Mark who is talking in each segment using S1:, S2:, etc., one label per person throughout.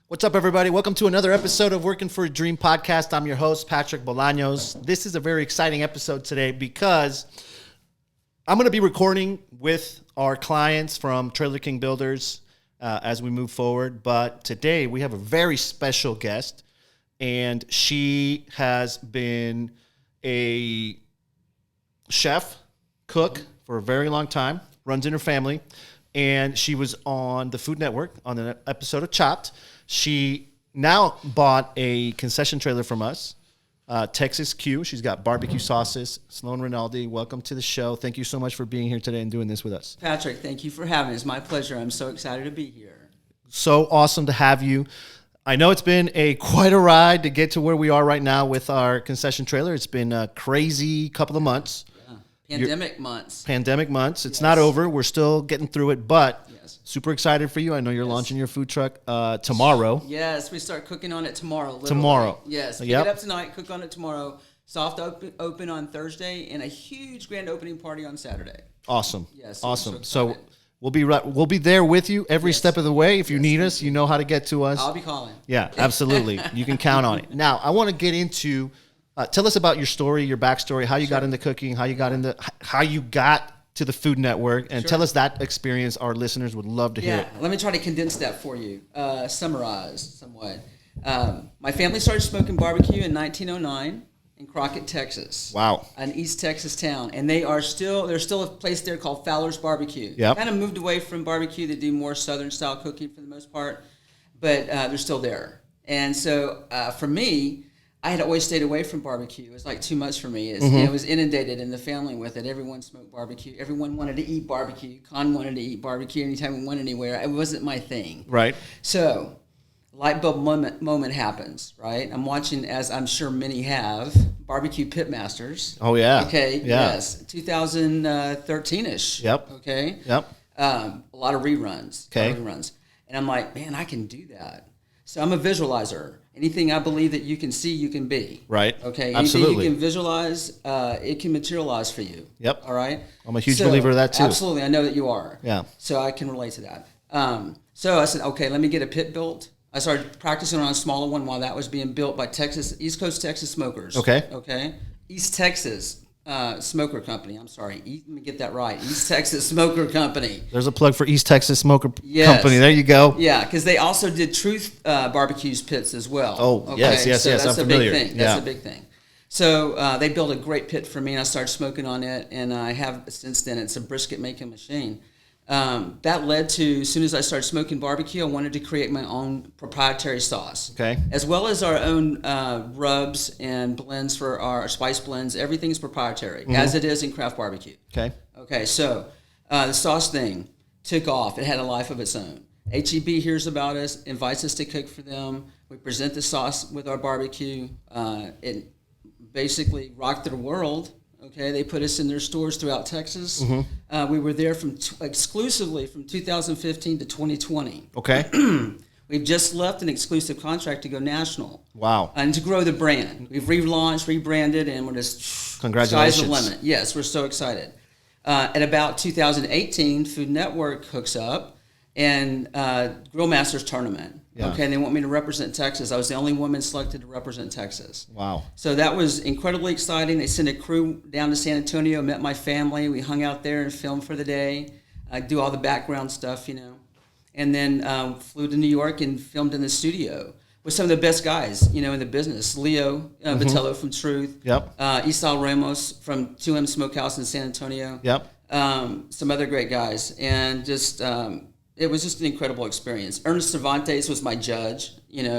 S1: What's up, everybody? Welcome to another episode of Working for a Dream podcast. I'm your host, Patrick Bolaños. This is a very exciting episode today because I'm going to be recording with our clients from Trailer King Builders as we move forward. But today we have a very special guest, and she has been a chef, cook for a very long time, runs in her family, and she was on the Food Network on an episode of Chopped. She now bought a concession trailer from us, Texas Q. She's got barbecue sauces. Sloan, Rinaldi, welcome to the show. Thank you so much for being here today and doing this with us.
S2: Patrick, thank you for having me. It's my pleasure. I'm so excited to be here.
S1: So awesome to have you. I know it's been quite a ride to get to where we are right now with our concession trailer. It's been a crazy couple of months.
S2: Pandemic months.
S1: It's not over. We're still getting through it, but super excited for you. I know you're launching your food truck tomorrow.
S2: Yes, we start cooking on it tomorrow. Literally.
S1: Tomorrow.
S2: Yes, pick it up tonight, cook on it tomorrow. Soft open on Thursday, and a huge grand opening party on Saturday.
S1: Awesome.
S2: Yes.
S1: Awesome. So we'll be there with you every step of the way. If you need us, you know how to get to us.
S2: I'll be calling.
S1: Yeah, absolutely. You can count on it. Now, I want to get into. Tell us about your story, your backstory, how you got into cooking, how you got to the Food Network, and tell us that experience. Our listeners would love to hear it.
S2: Let me try to condense that for you, summarize somewhat. My family started smoking barbecue in 1909 in Crockett, Texas.
S1: Wow.
S2: An East Texas town, and there's still a place there called Fowler's Barbecue.
S1: Yep.
S2: Kind of moved away from barbecue. They do more Southern style cooking for the most part, but they're still there. And so for me, I had always stayed away from barbecue. It was like too much for me. It was inundated in the family with it. Everyone smoked barbecue. Everyone wanted to eat barbecue. Con wanted to eat barbecue anytime we went anywhere. It wasn't my thing.
S1: Right.
S2: So, light bulb moment happens, right? I'm watching, as I'm sure many have, Barbecue Pitmasters.
S1: Oh, yeah.
S2: Okay,
S1: yeah.
S2: Yes. 2013-ish.
S1: Yep.
S2: Okay.
S1: Yep.
S2: A lot of reruns.
S1: Okay.
S2: And I'm like, man, I can do that. So I'm a visualizer. Anything I believe that you can see, you can be.
S1: Right.
S2: Okay.
S1: Absolutely.
S2: Anything you can visualize, it can materialize for you.
S1: Yep.
S2: All right.
S1: I'm a huge believer of that too.
S2: Absolutely. I know that you are.
S1: Yeah.
S2: So I can relate to that. So I said, okay, let me get a pit built. I started practicing on a smaller one while that was being built by East Coast Texas Smokers.
S1: Okay.
S2: Okay. East Texas Smoker Company. I'm sorry. Let me get that right. East Texas Smoker Company.
S1: There's a plug for East Texas Smoker Company. There you go.
S2: Yeah, because they also did Truth Barbecues pits as well.
S1: Oh,
S2: okay?
S1: yes.
S2: That's
S1: I'm familiar.
S2: Big thing. That's a big thing. So they built a great pit for me, and I started smoking on it, and I have since then. It's a brisket making machine. That led to, as soon as I started smoking barbecue, I wanted to create my own proprietary sauce.
S1: Okay.
S2: As well as our own rubs and blends for our spice blends. Everything's proprietary, as it is in craft barbecue.
S1: Okay.
S2: Okay, so the sauce thing took off. It had a life of its own. HEB hears about us, invites us to cook for them. We present the sauce with our barbecue. It basically rocked the world. Okay, they put us in their stores throughout Texas. We were there exclusively from 2015 to 2020.
S1: Okay.
S2: We've just left an exclusive contract to go national.
S1: Wow.
S2: And to grow the brand. We've relaunched, rebranded, and we're just
S1: congratulations.
S2: Sky's the limit. Yes, we're so excited. At about 2018, Food Network hooks up and Grill Masters tournament.
S1: Yeah.
S2: Okay, and they want me to represent Texas. I was the only woman selected to represent Texas.
S1: Wow.
S2: So that was incredibly exciting. They sent a crew down to San Antonio, met my family. We hung out there and filmed for the day. I do all the background stuff, And then flew to New York and filmed in the studio with some of the best guys, in the business. Leo Vitello from Truth.
S1: Yep.
S2: Isal Ramos from 2M Smokehouse in San Antonio.
S1: Yep.
S2: Some other great guys. And just... it was just an incredible experience. Ernest Cervantes was my judge,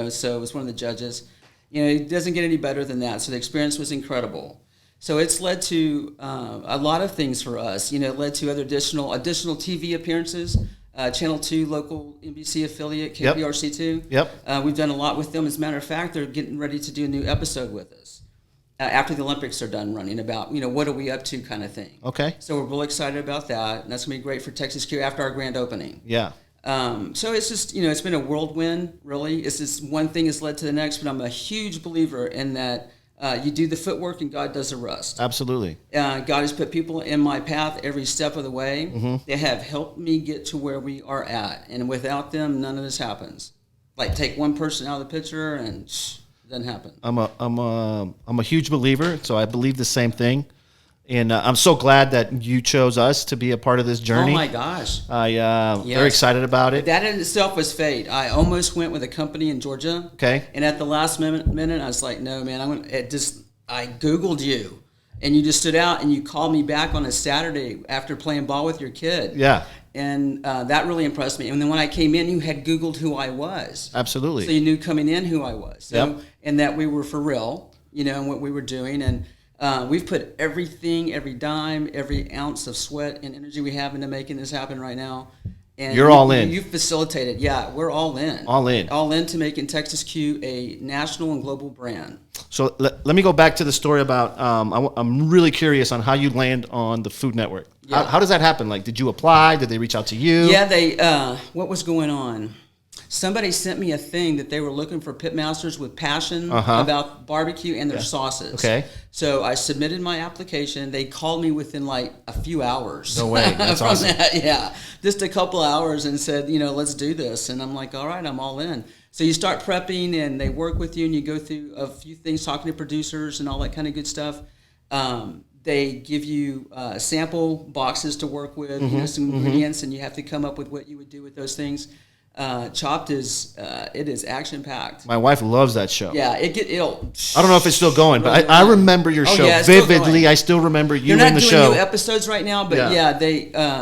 S2: so it was one of the judges. It doesn't get any better than that. So the experience was incredible. So it's led to a lot of things for us. It led to other additional TV appearances. Channel 2, local NBC affiliate, KPRC2.
S1: Yep.
S2: We've done a lot with them. As a matter of fact, they're getting ready to do a new episode with us after the Olympics are done running about, what are we up to kind of thing.
S1: Okay.
S2: So we're really excited about that. And that's going to be great for Texas Q after our grand opening.
S1: Yeah.
S2: So it's just, it's been a whirlwind, really. It's just one thing has led to the next, but I'm a huge believer in that you do the footwork and God does the rest.
S1: Absolutely.
S2: God has put people in my path every step of the way.
S1: Mm-hmm.
S2: They have helped me get to where we are at. And without them, none of this happens. like take one person out of the picture and it doesn't happen.
S1: I'm a huge believer, so I believe the same thing. And I'm so glad that you chose us to be a part of this journey.
S2: Oh my gosh!
S1: Very excited about it.
S2: That in itself was fate. I almost went with a company in Georgia.
S1: Okay.
S2: And at the last minute, I was like, no, man, I Googled you, and you just stood out, and you called me back on a Saturday after playing ball with your kid.
S1: Yeah.
S2: And that really impressed me. And then when I came in, you had Googled who I was.
S1: Absolutely.
S2: So you knew coming in who I was. So, and that we were for real, and what we were doing. And we've put everything, every dime, every ounce of sweat and energy we have into making this happen right now. And
S1: you're all in.
S2: You facilitated. Yeah, we're all in.
S1: All in.
S2: All in to making Texas Q a national and global brand.
S1: So let me go back to the story about, I'm really curious on how you land on the Food Network.
S2: Yeah.
S1: How does that happen? Like, did you apply? Did they reach out to you?
S2: Yeah, what was going on? Somebody sent me a thing that they were looking for pitmasters with passion about barbecue and their sauces.
S1: Okay.
S2: So I submitted my application. They called me within like a few hours.
S1: No way. That's awesome.
S2: Yeah. Just a couple hours and said, let's do this. And I'm like, all right, I'm all in. So you start prepping and they work with you and you go through a few things, talking to producers and all that kind of good stuff. They give you sample boxes to work with, some ingredients, and you have to come up with what you would do with those things. Chopped it is action packed.
S1: My wife loves that show.
S2: Yeah, it'll.
S1: I don't know if it's still going,
S2: really
S1: but I remember your show vividly. I still remember you in the show.
S2: They're not doing new episodes right now, but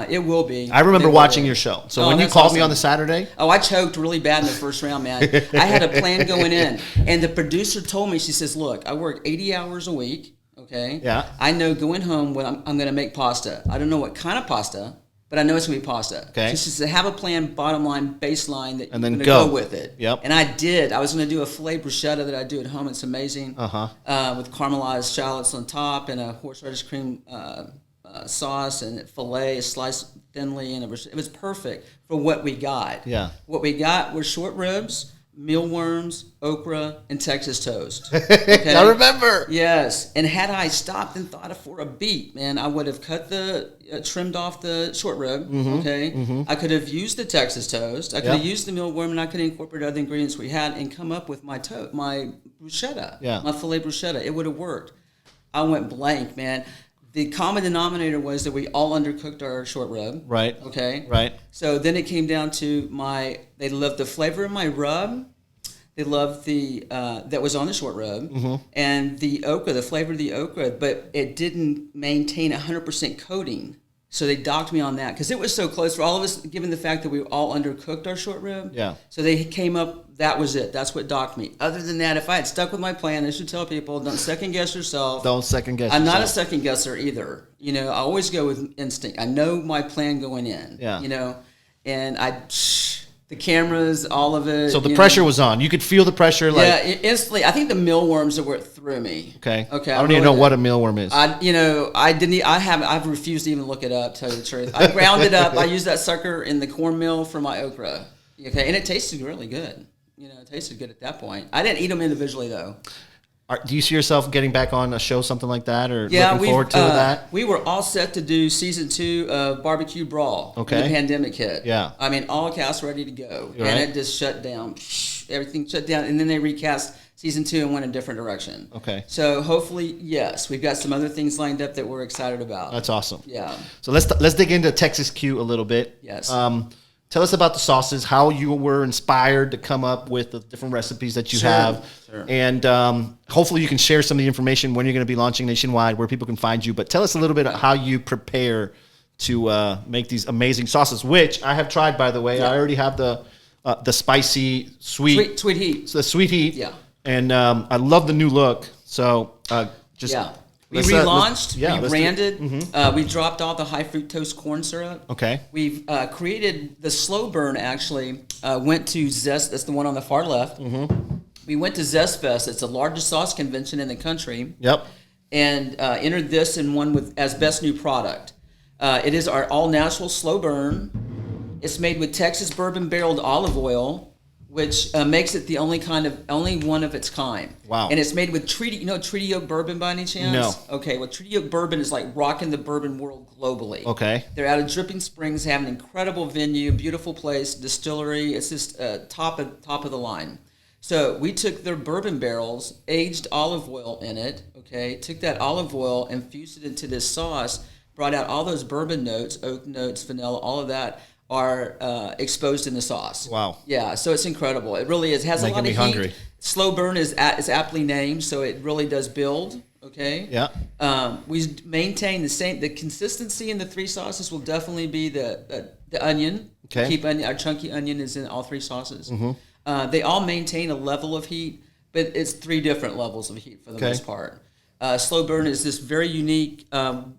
S2: it will be.
S1: I remember watching your show. So when you called me on the Saturday,
S2: I choked really bad in the first round, man. I had a plan going in, and the producer told me, she says, "Look, I work 80 hours a week. Okay.
S1: Yeah.
S2: I know going home when I'm going to make pasta. I don't know what kind of pasta." But I know it's going to be pasta.
S1: Okay.
S2: So she said, have a plan, bottom line, baseline that
S1: and
S2: you're
S1: then
S2: going to go with it.
S1: Yep.
S2: And I did. I was going to do a filet bruschetta that I do at home. It's amazing. With caramelized shallots on top and a horseradish cream sauce and filet sliced thinly. And it was perfect for what we got.
S1: Yeah.
S2: What we got were short ribs, mealworms, okra, and Texas toast. Okay?
S1: I remember.
S2: Yes. And had I stopped and thought for a beat, man, I would have trimmed off the short rib. Okay. I could have used the Texas toast. I could have used the mealworm, and I could have incorporated other ingredients we had and come up with my bruschetta, my filet bruschetta. It would have worked. I went blank, man. The common denominator was that we all undercooked our short rib.
S1: Right.
S2: Okay.
S1: Right.
S2: So then it came down to they loved the flavor of my rub. They loved the that was on the short rib and the okra, the flavor of the okra, but it didn't maintain 100% coating. So they docked me on that because it was so close for all of us, given the fact that we all undercooked our short rib.
S1: Yeah.
S2: So they came up, that was it. That's what docked me. Other than that, if I had stuck with my plan, I should tell people, don't second guess yourself.
S1: Don't second guess
S2: I'm
S1: yourself.
S2: not a second guesser either. I always go with instinct. I know my plan going in.
S1: Yeah.
S2: And the cameras, all of it.
S1: So the pressure was on. You could feel the pressure.
S2: Instantly. I think the mealworms are what threw me.
S1: Okay.
S2: Okay.
S1: I don't even know what a mealworm is.
S2: I've refused to even look it up, to tell you the truth. I ground it up. I used that sucker in the cornmeal for my okra. Okay. And it tasted really good. It tasted good at that point. I didn't eat them individually though.
S1: Do you see yourself getting back on a show, something like that, or looking forward to that?
S2: We were all set to do season 2 of Barbecue Brawl when the pandemic hit.
S1: Yeah.
S2: I mean, all cast ready to go.
S1: Right.
S2: And it just shut down. Everything shut down. And then they recast season 2 and went a different direction.
S1: Okay.
S2: So hopefully, yes, we've got some other things lined up that we're excited about.
S1: That's awesome.
S2: Yeah.
S1: So let's dig into Texas Q a little bit.
S2: Yes.
S1: Tell us about the sauces, how you were inspired to come up with the different recipes that you have.
S2: Sure.
S1: And hopefully you can share some of the information when you're going to be launching nationwide, where people can find you. But tell us a little bit of how you prepare to make these amazing sauces, which I have tried, by the way. Yeah. I already have the spicy, sweet
S2: heat.
S1: So the sweet heat.
S2: Yeah.
S1: And I love the new look. So
S2: We relaunched, rebranded. We dropped all the high fructose corn syrup.
S1: Okay.
S2: We've created the slow burn, actually. Went to Zest. That's the one on the far left. We went to Zest Fest. It's the largest sauce convention in the country.
S1: Yep.
S2: And entered this and won as best new product. It is our all-natural slow burn. It's made with Texas bourbon barreled olive oil which makes it the only one of its kind.
S1: Wow.
S2: And it's made with treaty. You know Treaty Oak bourbon by any chance?
S1: No.
S2: Okay. Well, Treaty Oak bourbon is like rocking the bourbon world globally.
S1: Okay.
S2: They're out of Dripping Springs. They have an incredible venue, beautiful place, distillery. It's just top of the line. So we took their bourbon barrels, aged olive oil in it. Okay. Took that olive oil, infused it into this sauce, brought out all those bourbon notes, oak notes, vanilla, all of that are exposed in the sauce.
S1: Wow.
S2: Yeah, so it's incredible. It really is. It has
S1: Making
S2: a lot
S1: me
S2: of
S1: hungry.
S2: heat. Slow burn is aptly named, so it really does build. Okay.
S1: Yeah.
S2: We maintain the consistency in the three sauces will definitely be the onion.
S1: Okay.
S2: Keep onion. Our chunky onion is in all three sauces. They all maintain a level of heat, but it's 3 different levels of heat for the most part. Slow burn is this very unique.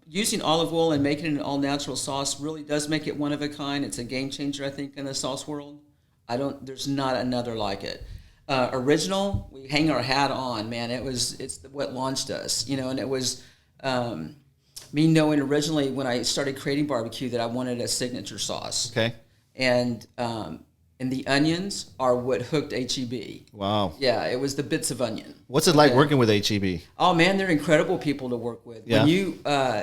S2: Using olive oil and making it an all-natural sauce really does make it one of a kind. It's a game changer, I think, in the sauce world. There's not another like it. Original, we hang our hat on, man. It's what launched us, and it was me knowing originally when I started creating barbecue that I wanted a signature sauce.
S1: Okay.
S2: And the onions are what hooked HEB.
S1: Wow.
S2: Yeah, it was the bits of onion.
S1: What's it like working with HEB?
S2: Oh man, they're incredible people to work with.
S1: Yeah.
S2: When you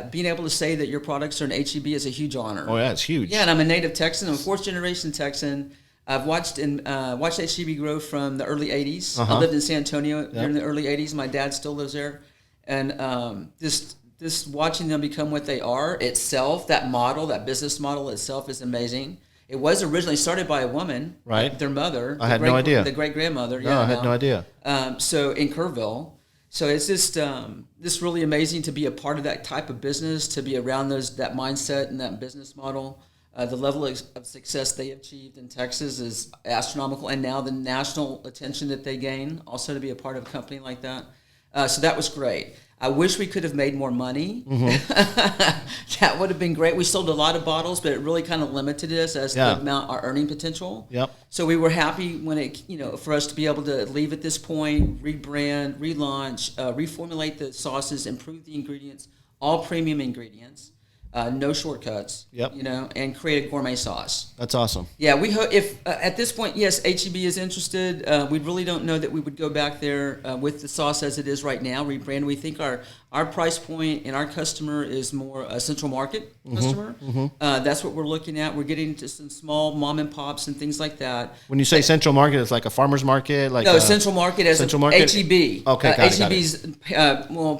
S2: being able to say that your products are an HEB is a huge honor.
S1: Oh yeah, it's huge.
S2: Yeah, and I'm a native Texan. I'm a 4th generation Texan. I've watched HEB grow from the early '80s. I lived in San Antonio during the early '80s. My dad still lives there, and just watching them become what they are itself. That business model itself is amazing. It was originally started by a woman,
S1: right?
S2: Their mother.
S1: I had no idea.
S2: The great grandmother.
S1: No, I had no idea.
S2: So in Kerrville, so it's just really amazing to be a part of that type of business, to be around that mindset and that business model. The level of success they achieved in Texas is astronomical, and now the national attention that they gain, also to be a part of a company like that. So that was great. I wish we could have made more money. That would have been great. We sold a lot of bottles, but it really kind of limited us as to our earning potential.
S1: Yep.
S2: So we were happy when for us to be able to leave at this point, rebrand, relaunch, reformulate the sauces, improve the ingredients, all premium ingredients. No shortcuts.
S1: Yep.
S2: And create a gourmet sauce.
S1: That's awesome.
S2: Yeah, we hope if at this point, yes, HEB is interested. We really don't know that we would go back there with the sauce as it is right now. Rebrand. We think our price point and our customer is more a central market customer. That's what we're looking at. We're getting into some small mom and pops and things like that.
S1: When you say central market, it's like a farmer's market,
S2: central market as
S1: central market?
S2: HEB.
S1: Okay,
S2: HEB's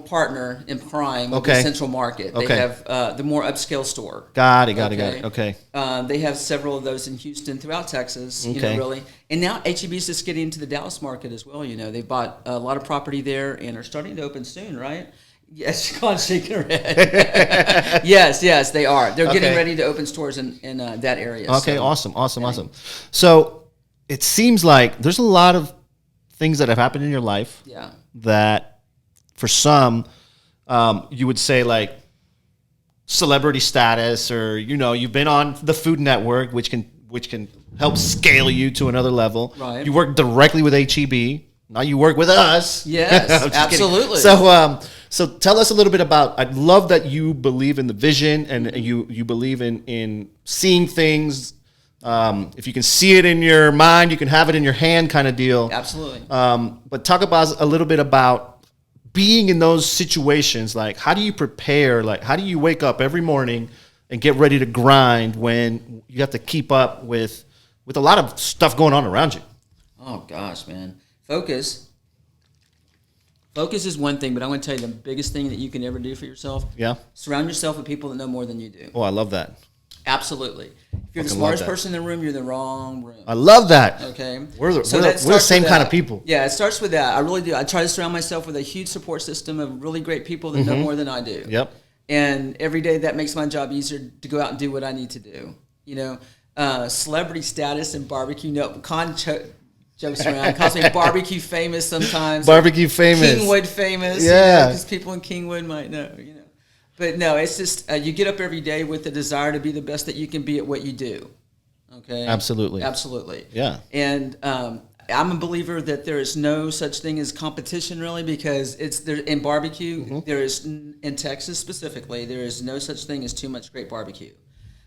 S2: partner in crime with the central market. They have the more upscale store.
S1: Got it. Okay.
S2: They have several of those in Houston, throughout Texas. Really, and now HEB is just getting into the Dallas market as well. They bought a lot of property there and are starting to open soon, right? Yes, Colin's shaking her head. yes, they are. They're getting ready to open stores in that area.
S1: Okay, so. Awesome. So it seems like there's a lot of things that have happened in your life.
S2: Yeah.
S1: That for some, you would say like celebrity status, or you've been on the Food Network, which can help scale you to another level.
S2: Right.
S1: You work directly with HEB. Now you work with us.
S2: Yes, absolutely.
S1: So tell us a little bit about. I'd love that you believe in the vision and you believe in seeing things. If you can see it in your mind, you can have it in your hand, kind of deal.
S2: Absolutely.
S1: But talk about a little bit about being in those situations. Like, how do you prepare? Like, how do you wake up every morning and get ready to grind when you have to keep up with a lot of stuff going on around you?
S2: Oh gosh, man. Focus is one thing, but I'm going to tell you the biggest thing that you can ever do for yourself.
S1: Yeah.
S2: Surround yourself with people that know more than you do.
S1: Oh, I love that.
S2: Absolutely. If you're the smartest person in the room, you're in the wrong room.
S1: I love that.
S2: Okay.
S1: We're the same kind of people.
S2: Yeah, it starts with that. I really do. I try to surround myself with a huge support system of really great people that know more than I do.
S1: Yep.
S2: And every day that makes my job easier to go out and do what I need to do. Celebrity status and barbecue. Jokes around. Calls me barbecue famous sometimes.
S1: Barbecue famous.
S2: Kingwood famous.
S1: Yeah.
S2: Because people in Kingwood might know, But no, it's just you get up every day with the desire to be the best that you can be at what you do. Okay? Absolutely.
S1: Yeah.
S2: And I'm a believer that there is no such thing as competition, really, because it's there in barbecue. There is, in Texas specifically, there is no such thing as too much great barbecue.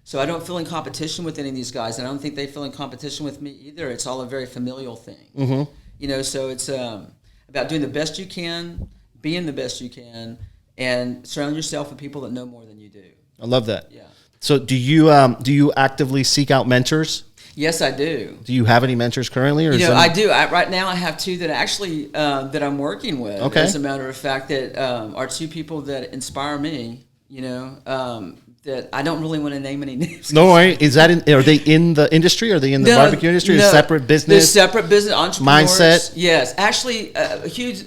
S2: So I don't feel in competition with any of these guys, and I don't think they feel in competition with me either. It's all a very familial thing.
S1: Mm-hmm.
S2: You know, so it's about doing the best you can, being the best you can, and surround yourself with people that know more than you do.
S1: I love that.
S2: Yeah.
S1: So do you actively seek out mentors?
S2: Yes, I do.
S1: Do you have any mentors currently? Or
S2: I do. Right now I have two that actually that I'm working with.
S1: Okay.
S2: As a matter of fact, that are two people that inspire me. You know, that I don't really want to name any names.
S1: No worry. Are they in the industry? Are they in the barbecue industry?
S2: No,
S1: or separate business?
S2: They're separate business entrepreneurs.
S1: Mindset?
S2: Yes. Actually,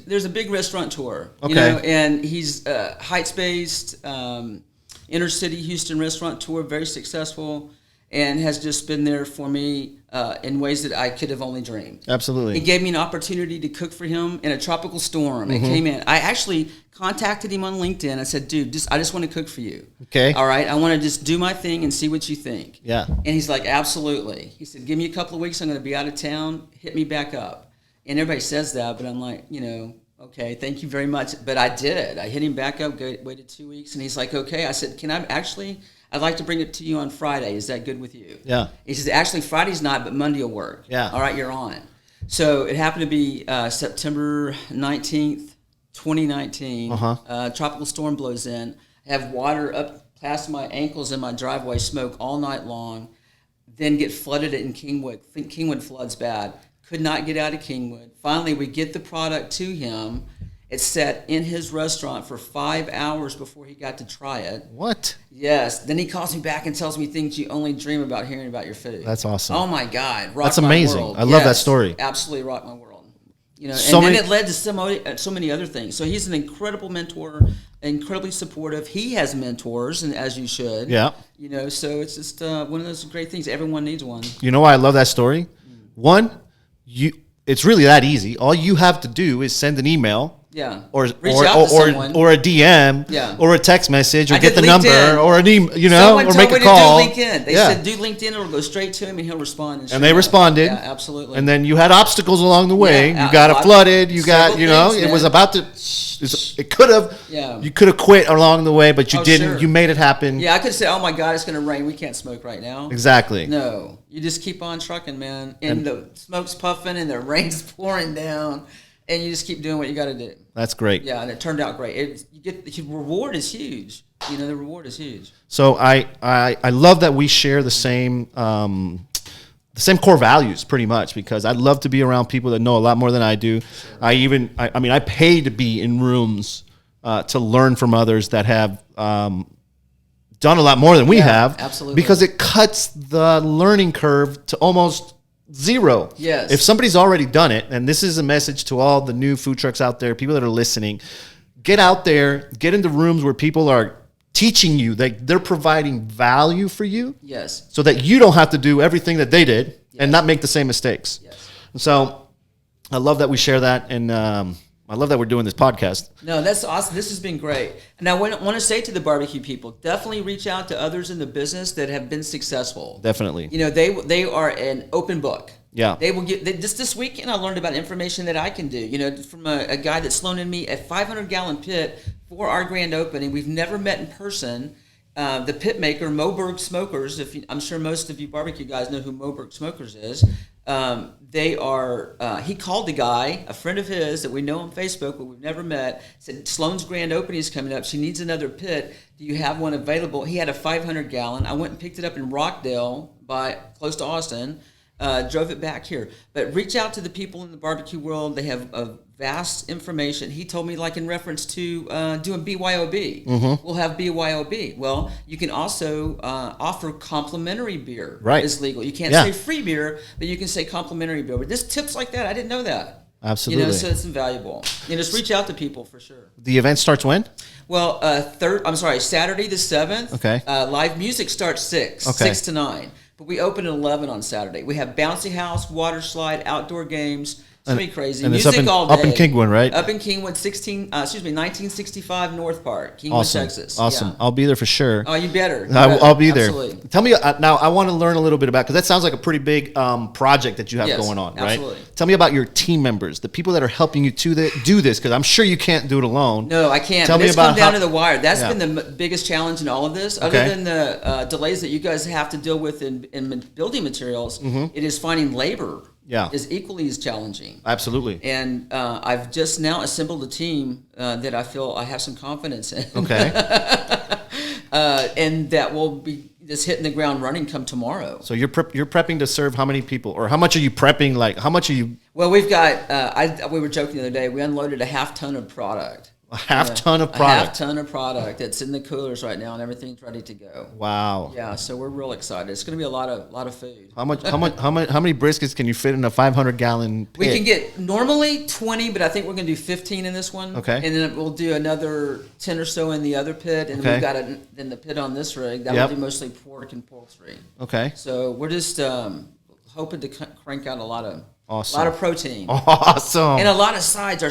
S2: there's a big restaurateur.
S1: Okay.
S2: You know, and he's Heights-based, inner city Houston restaurateur, very successful, and has just been there for me in ways that I could have only dreamed.
S1: Absolutely.
S2: He gave me an opportunity to cook for him in a tropical storm. It came in. I actually contacted him on LinkedIn. I said, dude, I just want to cook for you.
S1: Okay.
S2: All right. I want to just do my thing and see what you think.
S1: Yeah.
S2: And he's like, absolutely. He said, give me a couple of weeks. I'm going to be out of town. Hit me back up. And everybody says that, but I'm like, okay, thank you very much. But I did. I hit him back up, waited 2 weeks, and he's like, okay. I said, I'd like to bring it to you on Friday. Is that good with you?
S1: Yeah.
S2: He says, actually, Friday's not, but Monday will work.
S1: Yeah.
S2: All right, you're on. So it happened to be September 19th, 2019. Tropical storm blows in. I have water up past my ankles in my driveway, smoke all night long, then get flooded in Kingwood. Kingwood floods bad. Could not get out of Kingwood. Finally, we get the product to him. It sat in his restaurant for 5 hours before he got to try it.
S1: What?
S2: Yes. Then he calls me back and tells me things you only dream about hearing about your food.
S1: That's awesome.
S2: Oh my God.
S1: That's amazing. I love that story.
S2: Absolutely rocked my world. And
S1: So
S2: then it led to so many other things. So he's an incredible mentor, incredibly supportive. He has mentors, and as you should.
S1: Yeah.
S2: So it's just one of those great things. Everyone needs one.
S1: You know why I love that story? One, it's really that easy. All you have to do is send an email.
S2: Yeah.
S1: Or
S2: Reach out to someone.
S1: or a DM.
S2: Yeah.
S1: Or a text message, or
S2: I
S1: get
S2: did
S1: the
S2: LinkedIn.
S1: number, or an email,
S2: Someone
S1: or
S2: told
S1: make
S2: me
S1: a call.
S2: to do LinkedIn. They said do LinkedIn, it'll go straight to him, and he'll respond.
S1: And they responded.
S2: Yeah, absolutely.
S1: And then you had obstacles along the way.
S2: Yeah,
S1: you got flooded. You got,
S2: things,
S1: it was about to. It could have.
S2: Yeah.
S1: You could have quit along the way, but you didn't.
S2: Sure.
S1: You made it happen.
S2: Yeah, I could say, oh my God, it's going to rain. We can't smoke right now.
S1: Exactly.
S2: No, you just keep on trucking, man. And the smoke's puffing and the rain's pouring down, and you just keep doing what you got to do.
S1: That's great.
S2: Yeah, and it turned out great. The reward is huge. The reward is huge.
S1: So I love that we share the same core values pretty much, because I love to be around people that know a lot more than I do. Sure. I pay to be in rooms to learn from others that have done a lot more than we have.
S2: Absolutely.
S1: Because it cuts the learning curve to almost zero.
S2: Yes.
S1: If somebody's already done it, and this is a message to all the new food trucks out there, people that are listening, get out there, get into rooms where people are teaching you, that they're providing value for you.
S2: Yes.
S1: So that you don't have to do everything that they did and not make the same mistakes.
S2: Yes.
S1: So I love that we share that, and I love that we're doing this podcast.
S2: No, that's awesome. This has been great. And I want to say to the barbecue people, definitely reach out to others in the business that have been successful.
S1: Definitely.
S2: They are an open book.
S1: Yeah.
S2: They will get this weekend. I learned about information that I can do. From a guy that Sloan and me, a 500-gallon pit for our grand opening. We've never met in person. The pit maker, Moberg Smokers. I'm sure most of you barbecue guys know who Moberg Smokers is. They are. He called the guy, a friend of his that we know on Facebook, but we've never met. Said Sloan's grand opening is coming up. She needs another pit. Do you have one available? He had a 500-gallon. I went and picked it up in Rockdale, close to Austin. Drove it back here. But reach out to the people in the barbecue world. They have a vast information. He told me, like in reference to doing BYOB. Mm-hmm. We'll have BYOB. Well, you can also offer complimentary beer.
S1: Right.
S2: Is legal. You can't say free beer, but you can say complimentary beer. But just tips like that, I didn't know that.
S1: Absolutely.
S2: So it's invaluable. Just reach out to people for sure.
S1: The event starts when?
S2: Well, Saturday the 7th.
S1: Okay.
S2: Live music starts 6 to 9. But we open at 11 on Saturday. We have bouncy house, water slide, outdoor games. It's gonna be crazy.
S1: And
S2: Music
S1: it's
S2: all day.
S1: up in Kingwood, right?
S2: Up in Kingwood, 1965 North Park, Kingwood, Texas.
S1: Awesome.
S2: Yeah.
S1: I'll be there for sure.
S2: Oh, you better.
S1: I'll be there.
S2: Absolutely.
S1: Tell me now. I want to learn a little bit about, because that sounds like a pretty big project that you have going on, right?
S2: Absolutely.
S1: Tell me about your team members, the people that are helping you to do this, because I'm sure you can't do it alone.
S2: No, I can't.
S1: Tell me
S2: it's
S1: about
S2: come down to the wire. That's
S1: Yeah.
S2: been the biggest challenge in all of this. Other than the delays that you guys have to deal with in building materials, it is finding labor.
S1: Yeah.
S2: Is equally as challenging.
S1: Absolutely.
S2: And I've just now assembled a team that I feel I have some confidence in.
S1: Okay.
S2: And that will be just hitting the ground running come tomorrow.
S1: So you're prepping to serve how many people, or how much are you prepping? Like, how much are you?
S2: Well, we've got. We were joking the other day. We unloaded a half ton of product.
S1: A half ton of
S2: A
S1: product.
S2: half ton of product that's in the coolers right now, and everything's ready to go.
S1: Wow.
S2: Yeah, so we're real excited. It's going to be a lot of food.
S1: How many briskets can you fit in a 500-gallon pit?
S2: We can get normally 20, but I think we're going to do 15 in this one.
S1: Okay.
S2: And then we'll do another 10 or so in the other pit, and we've got in the pit on this rig that will be mostly pork and poultry.
S1: Okay.
S2: So we're just hoping to crank out a lot of.
S1: Awesome.
S2: A lot of protein.
S1: Awesome.
S2: And a lot of sides. Our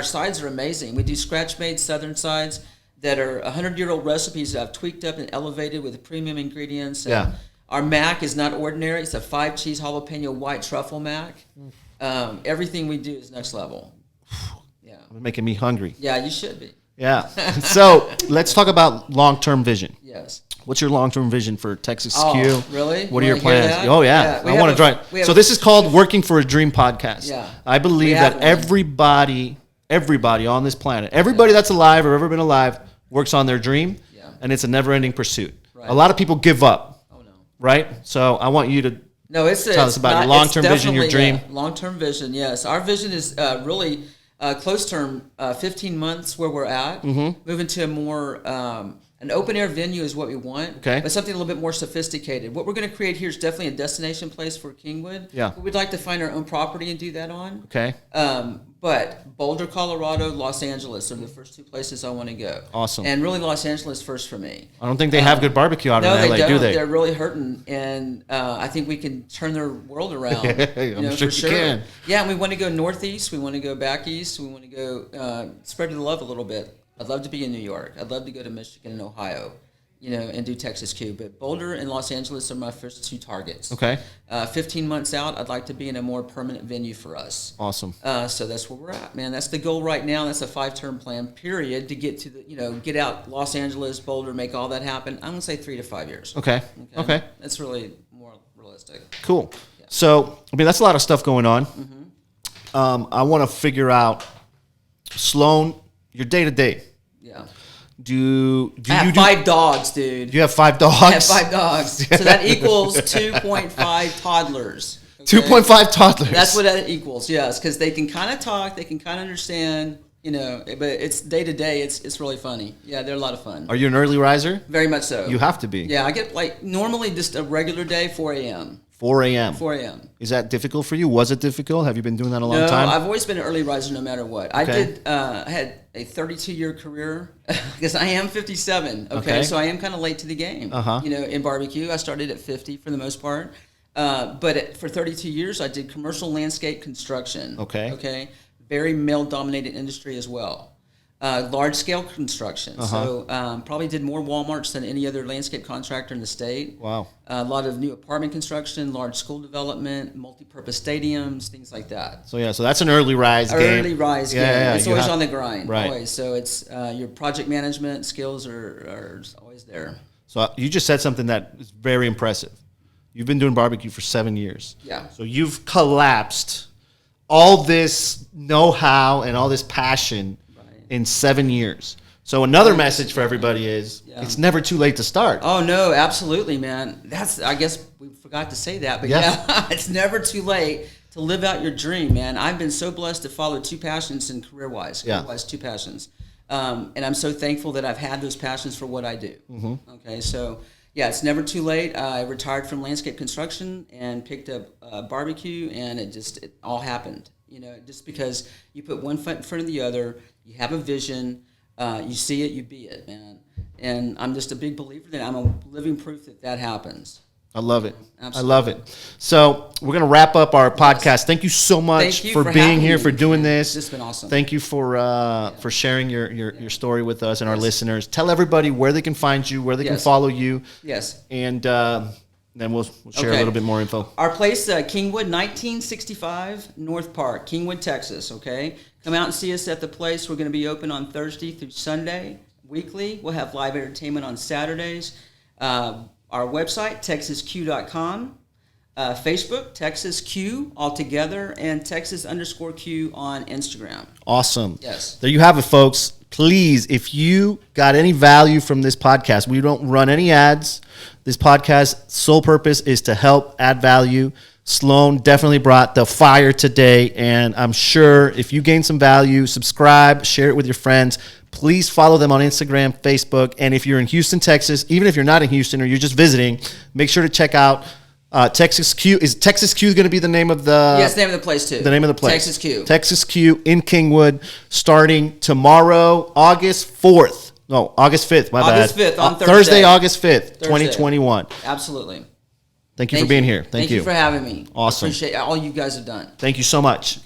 S2: sides are amazing. We do scratch-made Southern sides that are 100-year-old recipes that I've tweaked up and elevated with premium ingredients. And our mac is not ordinary. It's a 5-cheese jalapeno white truffle mac. Everything we do is next level. Yeah.
S1: You're making me hungry.
S2: Yeah, you should be.
S1: Yeah. So let's talk about long-term vision.
S2: Yes.
S1: What's your long-term vision for Texas Q?
S2: Oh, really?
S1: What are your plans? Oh, yeah. I want to try. So this is called Working for a Dream podcast.
S2: Yeah.
S1: I believe that everybody on this planet, everybody that's alive or ever been alive, works on their dream, and it's a never-ending pursuit. Right. A lot of people give up. Oh, no. Right? So I want you to tell us about your long-term vision, your dream.
S2: Long-term vision, yes. Our vision is really close term, 15 months where we're at, moving to a more... an open-air venue is what we want, but something a little bit more sophisticated. What we're going to create here is definitely a destination place for Kingwood. Yeah. But we'd like to find our own property and do that on. Okay. But Boulder, Colorado, Los Angeles are the first two places I want to go.
S1: Awesome.
S2: And really Los Angeles first for me.
S1: I don't think they have good barbecue out in LA,
S2: they don't.
S1: Do they?
S2: They're really hurting, and I think we can turn their world around.
S1: I'm sure you can.
S2: Yeah, and we want to go northeast. We want to go back east. We want to go spread the love a little bit. I'd love to be in New York. I'd love to go to Michigan and Ohio, and do Texas Q. But Boulder and Los Angeles are my first two targets. Okay. 15 months out, I'd like to be in a more permanent venue for us. Awesome. So that's where we're at, man. That's the goal right now. That's a 5-term plan, period, to get to get out Los Angeles, Boulder, make all that happen. I'm going to say 3 to 5 years. Okay. That's really more realistic. Cool. Yeah.
S1: So, I mean, that's a lot of stuff going on. I want to figure out, Sloan, your day-to-day. Yeah. I have 5 dogs, dude.
S2: You have 5 dogs?
S1: I have
S2: 5 dogs. So that equals 2.5 toddlers.
S1: Okay? 2.5 toddlers.
S2: That's what that equals, yes, because they can kind of talk, they can kind of understand, but it's day-to-day, it's really funny. Yeah, they're a lot of fun.
S1: Are you an early riser?
S2: Very much so.
S1: You have to be.
S2: Yeah, I get, normally just a regular day, 4 a.m.
S1: 4 a.m.
S2: 4 a.m.
S1: Is that difficult for you? Was it difficult? Have you been doing that a long time?
S2: No, I've always been an early riser no matter what. I had a 32-year career because I am 57. Okay, so I am kind of late to the game. In barbecue, I started at 50 for the most part. But for 32 years, I did commercial landscape construction. Okay. Very male-dominated industry as well. Large-scale construction. So probably did more Walmarts than any other landscape contractor in the state. Wow. A lot of new apartment construction, large school development, multi-purpose stadiums, things like that.
S1: So that's an early rise game.
S2: Early rise game. It's always on the grind. Right. Always. So it's your project management skills are always there. So
S1: you just said something that is very impressive. You've been doing barbecue for 7 years. Yeah. So you've collapsed all this know-how and all this passion in 7 years. So another message for everybody is it's never too late to start.
S2: Oh, no, absolutely, man. I guess we forgot to say that, but it's never too late to live out your dream, man. I've been so blessed to follow 2 passions in career-wise. 2 passions. And I'm so thankful that I've had those passions for what I do. Okay, so... yeah, it's never too late. I retired from landscape construction and picked up barbecue, and it all happened. Just because you put one foot in front of the other, you have a vision, you see it, you be it, man. And I'm just a big believer that I'm a living proof that happens.
S1: I love it.
S2: Absolutely.
S1: I love it. So we're going to wrap up our podcast. Thank you so much
S2: you
S1: for
S2: for
S1: being
S2: having
S1: here,
S2: me.
S1: for doing this.
S2: It's been awesome.
S1: Thank you for sharing your story with us and our listeners. Tell everybody where they can find you, where they can follow you.
S2: Yes.
S1: And then we'll share a little bit more info.
S2: Our place, Kingwood, 1965 North Park, Kingwood, Texas, okay? Come out and see us at the place. We're going to be open on Thursday through Sunday, weekly. We'll have live entertainment on Saturdays. Our website, texasq.com. Facebook, Texas Q altogether, and Texas_Q on Instagram.
S1: Awesome.
S2: Yes.
S1: There you have it, folks. Please, if you got any value from this podcast, we don't run any ads. This podcast's sole purpose is to help add value. Sloan definitely brought the fire today, and I'm sure if you gain some value, subscribe, share it with your friends. Please follow them on Instagram, Facebook, and if you're in Houston, Texas, even if you're not in Houston or you're just visiting, make sure to check out Texas Q. Is Texas Q going to be the name of the...
S2: Yes, the name of the place, too.
S1: The name of the place.
S2: Texas Q.
S1: Texas Q in Kingwood, starting tomorrow, August 4th. No, August 5th, my bad.
S2: August 5th, on
S1: Thursday, August 5th, 2021.
S2: Absolutely.
S1: Thank you for being here. Thank you
S2: for having me.
S1: Awesome.
S2: I appreciate all you guys have done.
S1: Thank you so much.